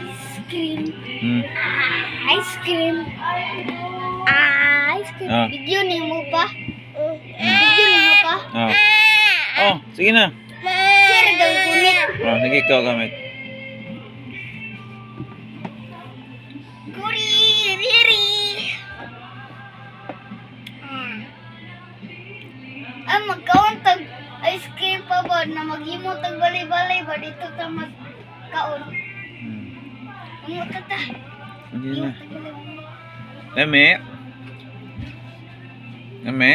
Ice cream. Hmm. Ice cream. Ice cream. Ah. Video ni mo pa? Video ni mo pa? Oh. Oh, sige na. Sir, gawin kunit. Oh, sige ikaw gamit. Guri, riri. Ay, magkauntag ice cream pa ba na maghimo tag balay-balay ba dito ta magkaon. Amo ta. Hindi Himo na. tag balay-balay. Eme. Eme.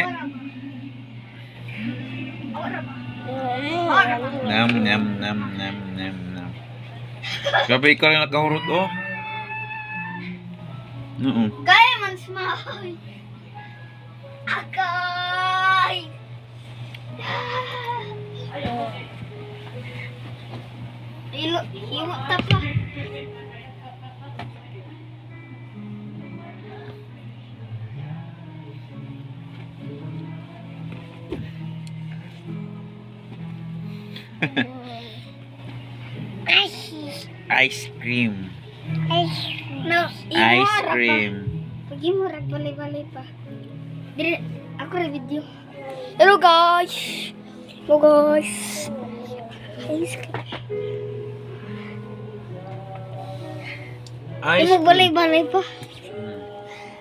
Nam, nam, nam, nam, nam, nam. Gabi ikaw yung nakahurot, oh. Oo. Kaya man smile. Akay. Himo ta pa. Ice cream. No, Ice cream. Pagi mo rag balay-balay pa. Dire ako ra video. Hello guys. Hello guys. Ice cream. Ice Imo cream. balay-balay pa.